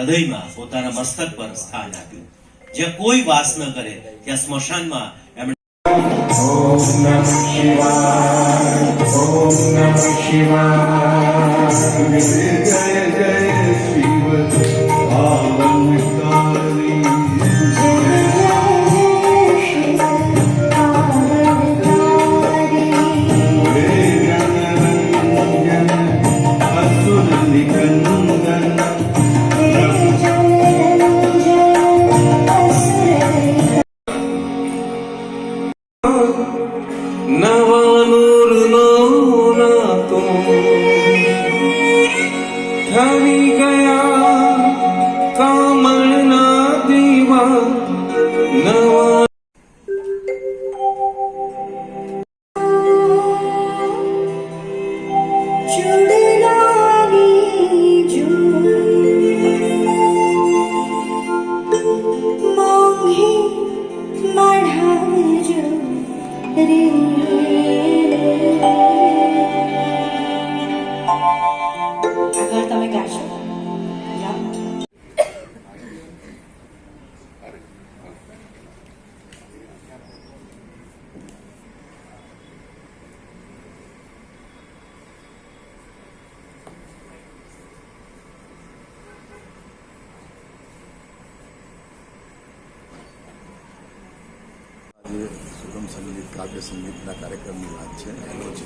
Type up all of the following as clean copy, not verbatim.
હૃદયમાં પોતાના મસ્તક પર સ્થાન આપ્યું. જ્યાં કોઈ વાસ ન કરે ત્યાં સ્મશાનમાં એમણે ઓમ નમઃ શિવાય, ઓમ નમઃ શિવાય, જય જય શિવ પાવનકારી. થવી ગયા કામણના દીવા નવા તમે ગાશો. સુગમ સંગીત કાવ્ય સંગીતના કાર્યક્રમની વાત છે. એનો જ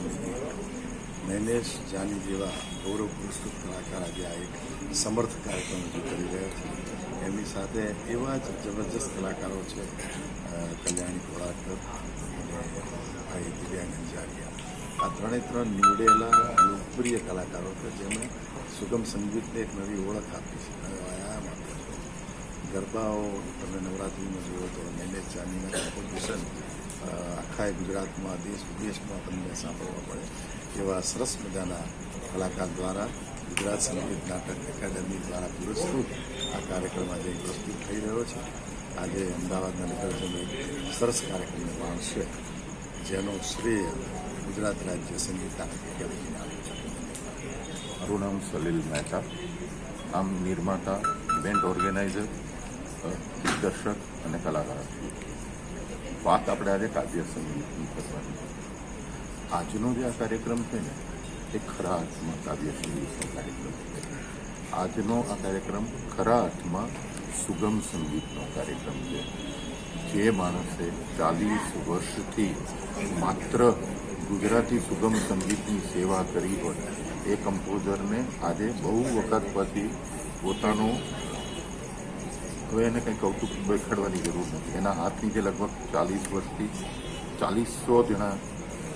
નૈનેશ જાની જેવા ગૌરવ પુરસ્કૃત કલાકાર આજે આ એક સમર્થ કાર્યક્રમ રજૂ કરી રહ્યા છે. એમની સાથે એવા જ જબરજસ્ત કલાકારો છે કલ્યાણી કોળાકર અને ભાઈ દિવ્યાંગ અંજારિયા. આ ત્રણ નીવડેલા લોકપ્રિય કલાકારો છે જેમણે સુગમ સંગીતને એક નવી ઓળખ આપી છે, નવો આયામ આપ્યો છે. ગરબાઓ તમે નવરાત્રિમાં જુઓ તો નૈનેશ જાનીના કોમ્પોઝિશન આખા ગુજરાતમાં દેશ વિદેશમાં તમને સાંભળવા મળે એવા સરસ મજાના કલાકાર દ્વારા ગુજરાત સંગીત નાટક એકેડેમી દ્વારા પુરસ્કૃત આ કાર્યક્રમ આજે પ્રસ્તુત થઈ રહ્યો છે. આજે અમદાવાદના નગરજનો એક સરસ કાર્યક્રમને માણશે જેનો શ્રેય ગુજરાત રાજ્ય સંગીત નાટક એકેડેમીને આપે છે. મારું નામ સલીલ મહેતા, આમ નિર્માતા, ઇવેન્ટ ઓર્ગેનાઇઝર, દિગ્દર્શક અને કલાકાર. વાત આપણે આજે કાવ્ય સંગીતની કરવાની. આજનો જે આ કાર્યક્રમ છે ને એ ખરા અર્થમાં કાવ્ય સંગીતનો કાર્યક્રમ છે. આજનો આ કાર્યક્રમ ખરા અર્થમાં સુગમ સંગીતનો કાર્યક્રમ છે. જે માણસે 40 વર્ષથી માત્ર ગુજરાતી સુગમ સંગીતની સેવા કરી હોય એ કમ્પોઝરને આજે બહુ વખત પછી પોતાનો, હવે એને કંઈ કૌતુક દેખાડવાની જરૂર નથી. એના હાથ નીચે લગભગ 40 વર્ષથી 400 જણા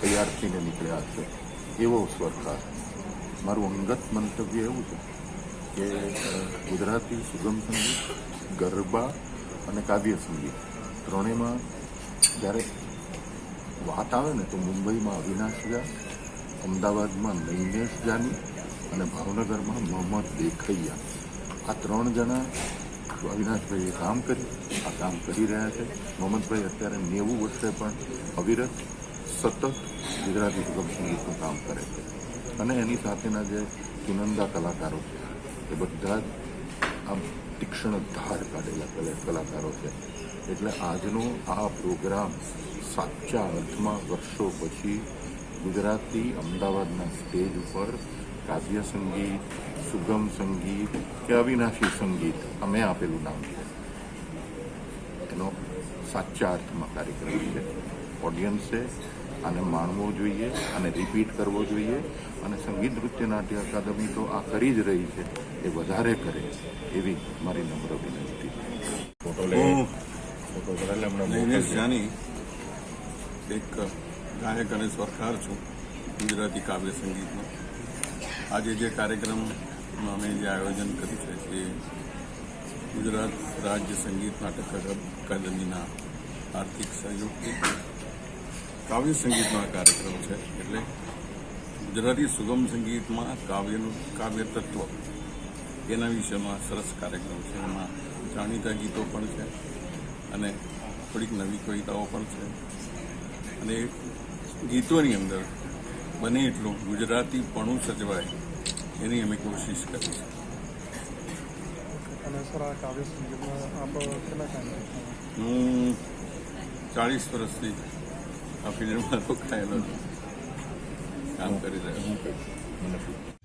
તૈયાર થઈને નીકળ્યા છે. એવો સ્વરકાર. મારું અંગત મંતવ્ય એવું છે કે ગુજરાતી સુગમ સંગીત, ગરબા અને કાવ્ય સંગીત ત્રણેયમાં જ્યારે વાત આવે ને તો મુંબઈમાં અવિનાશ ઝા, અમદાવાદમાં નૈનેશ જાની અને ભાવનગરમાં મોહમ્મદ દેખૈયા, આ 3 જણા અવિનાશભાઈએ કામ કર્યું, આ કામ કરી રહ્યા છે. મોહમ્મદભાઈ અત્યારે 90 વર્ષે પણ અવિરત સતત ગુજરાતી સુગમ સંગીતનું કામ કરે છે. અને એની સાથેના જે ચુનંદા કલાકારો છે એ બધા જ આમ તીક્ષ્ણ ધાર કાઢેલા કલાકારો છે. એટલે આજનો આ પ્રોગ્રામ સાચા અર્થમાં વર્ષો પછી ગુજરાતી અમદાવાદના સ્ટેજ ઉપર કાવ્ય સંગીત, સુગમ સંગીત કે અવિનાશી સંગીત અમે આપેલું નામ છે એનો સાચા અર્થમાં કાર્યક્રમ છે. ઓડિયન્સે આને માણવો જોઈએ અને રિપીટ કરવો જોઈએ. અને સંગીત નૃત્ય નાટ્ય અકાદમી તો આ કરી જ રહી છે, એ વધારે કરે એવી મારી નમ્ર વિનંતી. નૈનેશ જાની એક ગાયક અને સ્વરકાર છું ગુજરાતી કાવ્ય સંગીતનો. આજે જે કાર્યક્રમમાં અમે જે આયોજન કર્યું છે એ ગુજરાત રાજ્ય સંગીત નાટક અકાદમીના આર્થિક સહયોગથી કાવ્ય સંગીતનો આ કાર્યક્રમ છે. એટલે ગુજરાતી સુગમ સંગીતમાં કાવ્ય તત્વ એના વિષયમાં સરસ કાર્યક્રમ છે. એમાં જાણીતા ગીતો પણ છે અને થોડીક નવી કવિતાઓ પણ છે. અને ગીતોની અંદર બને એટલું ગુજરાતીપણું સચવાય એની અમે કોશિશ કરી છે. અને સર આ કાવ્ય સંગીતમાં આપ કેટલા ટાઈમ હું 40 વર્ષથી આ ફિલ્ડમાં રોકાયેલો છું, કામ કરી રહ્યો છું.